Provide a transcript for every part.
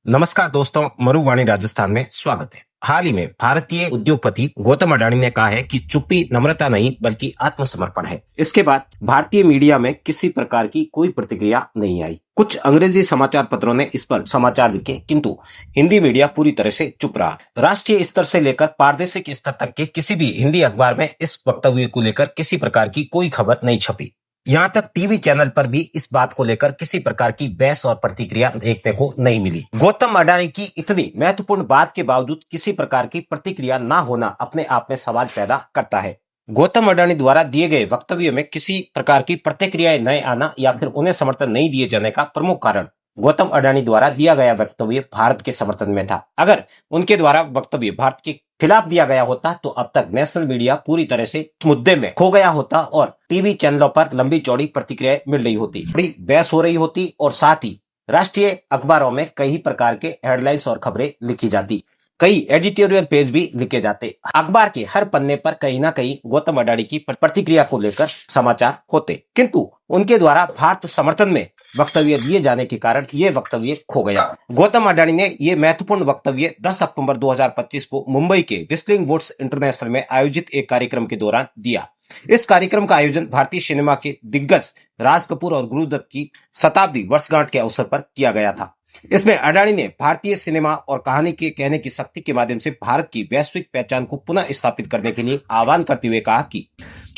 नमस्कार दोस्तों, मरुवाणी राजस्थान में स्वागत है। हाल ही में भारतीय उद्योगपति गौतम अडानी ने कहा है कि चुप्पी नम्रता नहीं बल्कि आत्मसमर्पण है। इसके बाद भारतीय मीडिया में किसी प्रकार की कोई प्रतिक्रिया नहीं आई। कुछ अंग्रेजी समाचार पत्रों ने इस पर समाचार लिखे, किंतु हिंदी मीडिया पूरी तरह से चुप रहा। राष्ट्रीय स्तर से लेकर प्रादेशिक स्तर तक के किसी भी हिंदी अखबार में इस वक्तव्य को लेकर किसी प्रकार की कोई खबर नहीं छपी। यहाँ तक टीवी चैनल पर भी इस बात को लेकर किसी प्रकार की बहस और प्रतिक्रिया देखने को नहीं मिली। गौतम अडानी की इतनी महत्वपूर्ण बात के बावजूद किसी प्रकार की प्रतिक्रिया ना होना अपने आप में सवाल पैदा करता है। गौतम अडानी द्वारा दिए गए वक्तव्य में किसी प्रकार की प्रतिक्रियाएं न आना या फिर उन्हें समर्थन नहीं दिए जाने का प्रमुख कारण गौतम अडानी द्वारा दिया गया वक्तव्य भारत के समर्थन में था। अगर उनके द्वारा वक्तव्य भारत के खिलाफ दिया गया होता तो अब तक नेशनल मीडिया पूरी तरह से इस मुद्दे में खो गया होता और टीवी चैनलों पर लंबी चौड़ी प्रतिक्रियाएं मिल रही होती, बड़ी बहस हो रही होती और साथ ही राष्ट्रीय अखबारों में कई प्रकार के हेडलाइंस और खबरें लिखी जाती, कई एडिटोरियल पेज भी लिखे जाते। अखबार के हर पन्ने पर कहीं ना कहीं गौतम अडानी की प्रतिक्रिया को लेकर समाचार होते, किंतु उनके द्वारा भारत समर्थन में वक्तव्य दिए जाने के कारण ये वक्तव्य खो गया। गौतम अडानी ने ये महत्वपूर्ण वक्तव्य 10 अक्टूबर 2025 को मुंबई के व्हिस्लिंग वुड्स इंटरनेशनल में आयोजित एक कार्यक्रम के दौरान दिया। इस कार्यक्रम का आयोजन भारतीय सिनेमा के दिग्गज राज कपूर और गुरुदत्त की शताब्दी वर्षगांठ के अवसर पर किया गया था। इसमें अडानी ने भारतीय सिनेमा और कहानी के कहने की शक्ति के माध्यम से भारत की वैश्विक पहचान को पुनः स्थापित करने के लिए आह्वान करते हुए कहा कि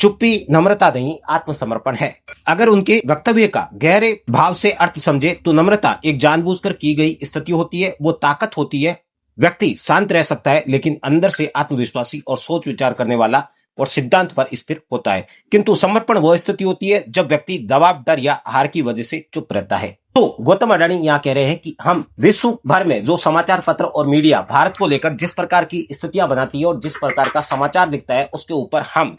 चुप्पी नम्रता नहीं आत्मसमर्पण है। अगर उनके वक्तव्य का गहरे भाव से अर्थ समझे तो नम्रता एक जानबूझकर की गई स्थिति होती है, वो ताकत होती है। व्यक्ति शांत रह सकता है लेकिन अंदर से आत्मविश्वासी और सोच विचार करने वाला और सिद्धांत पर स्थिर होता है, किंतु समर्पण वह स्थिति होती है जब व्यक्ति दबाव, डर या हार की वजह से चुप रहता है। तो गौतम अडानी यहाँ कह रहे हैं कि हम विश्व भर में जो समाचार पत्र और मीडिया भारत को लेकर जिस प्रकार की स्थितियां बनाती है और जिस प्रकार का समाचार लिखता है उसके ऊपर हम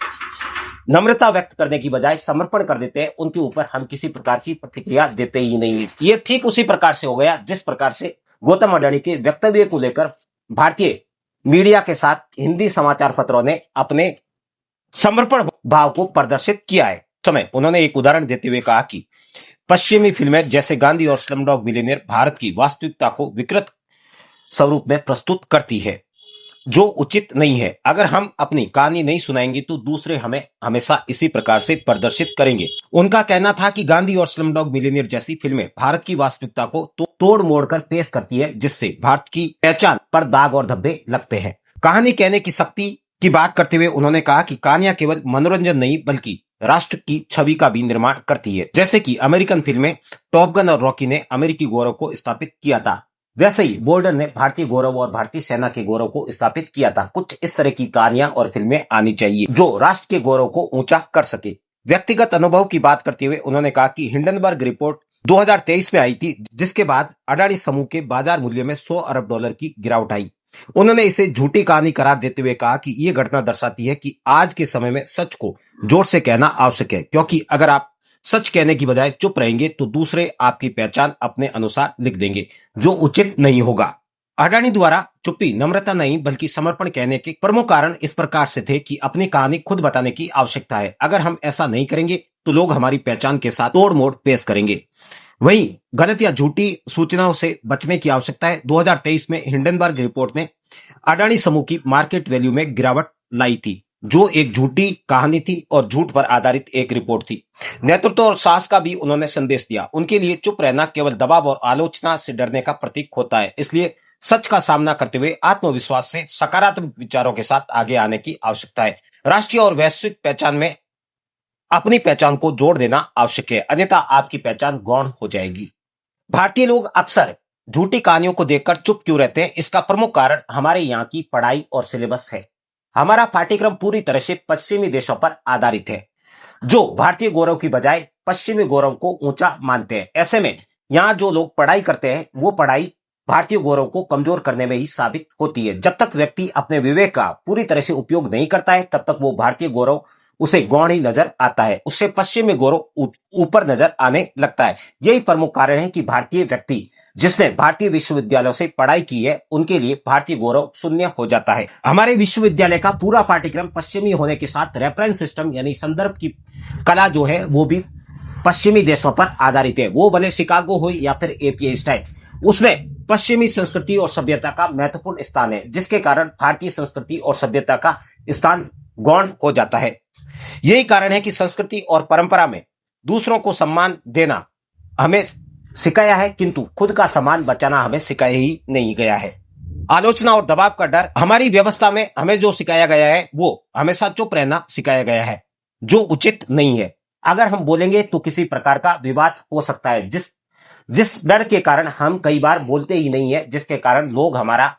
नम्रता व्यक्त करने की बजाय समर्पण कर देते हैं, उनके ऊपर हम किसी प्रकार की प्रतिक्रिया देते ही नहीं है। ये ठीक उसी प्रकार से हो गया जिस प्रकार से गौतम अडानी के वक्तव्य को लेकर भारतीय मीडिया के साथ हिंदी समाचार पत्रों ने अपने समर्पण भाव को प्रदर्शित किया है। समय उन्होंने एक उदाहरण देते हुए कहा कि पश्चिमी फिल्में जैसे गांधी और स्लमडॉग मिलियनेयर भारत की वास्तविकता को विकृत स्वरूप में प्रस्तुत करती है, जो उचित नहीं है। अगर हम अपनी कहानी नहीं सुनाएंगे तो दूसरे हमें हमेशा इसी प्रकार से प्रदर्शित करेंगे। उनका कहना था कि गांधी और स्लमडॉग मिलियनेयर जैसी फिल्में भारत की वास्तविकता को तोड़ मोड़ कर पेश करती है, जिससे भारत की पहचान पर दाग और धब्बे लगते हैं। कहानी कहने की शक्ति की बात करते हुए उन्होंने कहा कि कहानियां केवल मनोरंजन नहीं बल्कि राष्ट्र की छवि का भी निर्माण करती है। जैसे कि अमेरिकन फिल्में टॉप गन और रॉकी ने अमेरिकी गौरव को स्थापित किया था, वैसे ही बॉर्डर ने भारतीय गौरव और भारतीय सेना के गौरव को स्थापित किया था। कुछ इस तरह की कहानियां और फिल्में आनी चाहिए जो राष्ट्र के गौरव को ऊंचा कर सके। व्यक्तिगत अनुभव की बात करते हुए उन्होंने कहा कि हिंडनबर्ग रिपोर्ट 2023 में आई थी, जिसके बाद अडानी समूह के बाजार मूल्य में $100 अरब की गिरावट आई। उन्होंने इसे झूठी कहानी करार देते हुए कहा कि यह घटना दर्शाती है कि आज के समय में सच को जोर से कहना आवश्यक है, क्योंकि अगर आप सच कहने की बजाय चुप रहेंगे तो दूसरे आपकी पहचान अपने अनुसार लिख देंगे, जो उचित नहीं होगा। अडानी द्वारा चुप्पी नम्रता नहीं बल्कि समर्पण कहने के प्रमुख कारण इस प्रकार से थे कि अपनी कहानी खुद बताने की आवश्यकता है। अगर हम ऐसा नहीं करेंगे तो लोग हमारी पहचान के साथ तोड़ मोड़ पेश करेंगे। वहीं गलत या झूठी सूचनाओं से बचने की आवश्यकता है। 2023 में हिंडनबर्ग रिपोर्ट ने अडानी समूह की मार्केट वैल्यू में गिरावट लाई थी, जो एक झूठी कहानी थी और झूठ पर आधारित एक रिपोर्ट थी। नेतृत्व और साहस का भी उन्होंने संदेश दिया। उनके लिए चुप रहना केवल दबाव और आलोचना से डरने का प्रतीक होता है, इसलिए सच का सामना करते हुए आत्मविश्वास से सकारात्मक विचारों के साथ आगे आने की आवश्यकता है। राष्ट्रीय और वैश्विक पहचान में अपनी पहचान को जोड़ देना आवश्यक है, अन्यथा आपकी पहचान गौण हो जाएगी। भारतीय लोग अक्सर झूठी कहानियों को देखकर चुप क्यों रहते हैं? इसका प्रमुख कारण हमारे यहाँ की पढ़ाई और सिलेबस है। हमारा पाठ्यक्रम पूरी तरह से पश्चिमी देशों पर आधारित है, जो भारतीय गौरव की बजाय पश्चिमी गौरव को ऊंचा मानते हैं। ऐसे में यहाँ जो लोग पढ़ाई करते हैं वो पढ़ाई भारतीय गौरव को कमजोर करने में ही साबित होती है। जब तक व्यक्ति अपने विवेक का पूरी तरह से उपयोग नहीं करता है तब तक वो भारतीय गौरव उसे गौण ही नजर आता है, उससे पश्चिमी गौरव ऊपर नजर आने लगता है। यही प्रमुख कारण है कि भारतीय व्यक्ति जिसने भारतीय विश्वविद्यालयों से पढ़ाई की है उनके लिए भारतीय गौरव शून्य हो जाता है। हमारे विश्वविद्यालय का पूरा पाठ्यक्रम पश्चिमी होने के साथ रेफरेंस सिस्टम यानी संदर्भ की कला जो है वो भी पश्चिमी देशों पर आधारित है, वो भले शिकागो हो या फिर एपीए स्टाइल, उसमें पश्चिमी संस्कृति और सभ्यता का महत्वपूर्ण स्थान है, जिसके कारण भारतीय संस्कृति और सभ्यता का स्थान गौण हो जाता है। यही कारण है कि संस्कृति और परंपरा में दूसरों को सम्मान देना हमें सिखाया है, किंतु खुद का सम्मान बचाना हमें सिखाया ही नहीं गया है। आलोचना और दबाव का डर, हमारी व्यवस्था में हमें जो सिखाया गया है वो हमेशा चुप रहना सिखाया गया है, जो उचित नहीं है। अगर हम बोलेंगे तो किसी प्रकार का विवाद हो सकता है, जिस डर के कारण हम कई बार बोलते ही नहीं है, जिसके कारण लोग हमारा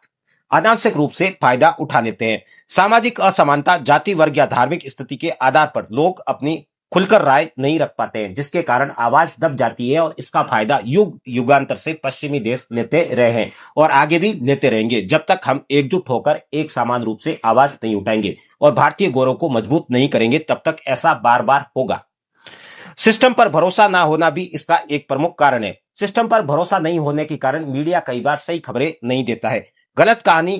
अनावश्यक रूप से फायदा उठा लेते हैं। सामाजिक असमानता, जाति, वर्ग या धार्मिक स्थिति के आधार पर लोग अपनी खुलकर राय नहीं रख पाते हैं, जिसके कारण आवाज दब जाती है और इसका फायदा युग युगांतर से पश्चिमी देश लेते रहे हैं और आगे भी लेते रहेंगे, जब तक हम एकजुट होकर एक समान रूप से आवाज नहीं उठाएंगे और भारतीय गौरव को मजबूत नहीं करेंगे, तब तक ऐसा बार बार होगा। सिस्टम पर भरोसा ना होना भी इसका एक प्रमुख कारण है। सिस्टम पर भरोसा नहीं होने के कारण मीडिया कई बार सही खबरें नहीं देता है। गलत कहानी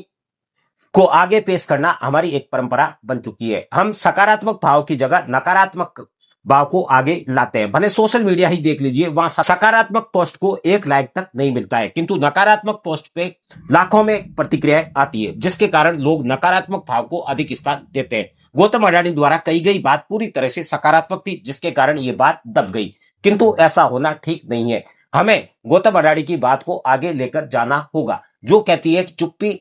को आगे पेश करना हमारी एक परंपरा बन चुकी है। हम सकारात्मक भाव की जगह नकारात्मक भाव को आगे लाते हैं। भले सोशल मीडिया ही देख लीजिए, वहां सकारात्मक पोस्ट को 1 लाइक तक नहीं मिलता है, किंतु नकारात्मक पोस्ट पे लाखों में प्रतिक्रियाएं आती है, जिसके कारण लोग नकारात्मक भाव को अधिक स्थान देते हैं। गौतम अडानी द्वारा कही गई बात पूरी तरह से सकारात्मक थी, जिसके कारण ये बात दब गई, किंतु ऐसा होना ठीक नहीं है। हमें गौतम अडानी की बात को आगे लेकर जाना होगा, जो कहती है कि चुप्पी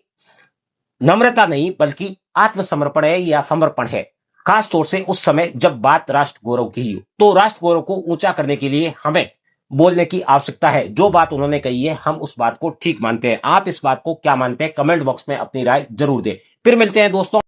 नम्रता नहीं बल्कि आत्मसमर्पण है या समर्पण है। खास तौर से उस समय जब बात राष्ट्र गौरव की हो, तो राष्ट्र गौरव को ऊंचा करने के लिए हमें बोलने की आवश्यकता है। जो बात उन्होंने कही है, हम उस बात को ठीक मानते हैं। आप इस बात को क्या मानते हैं, कमेंट बॉक्स में अपनी राय जरूर दें। फिर मिलते हैं दोस्तों।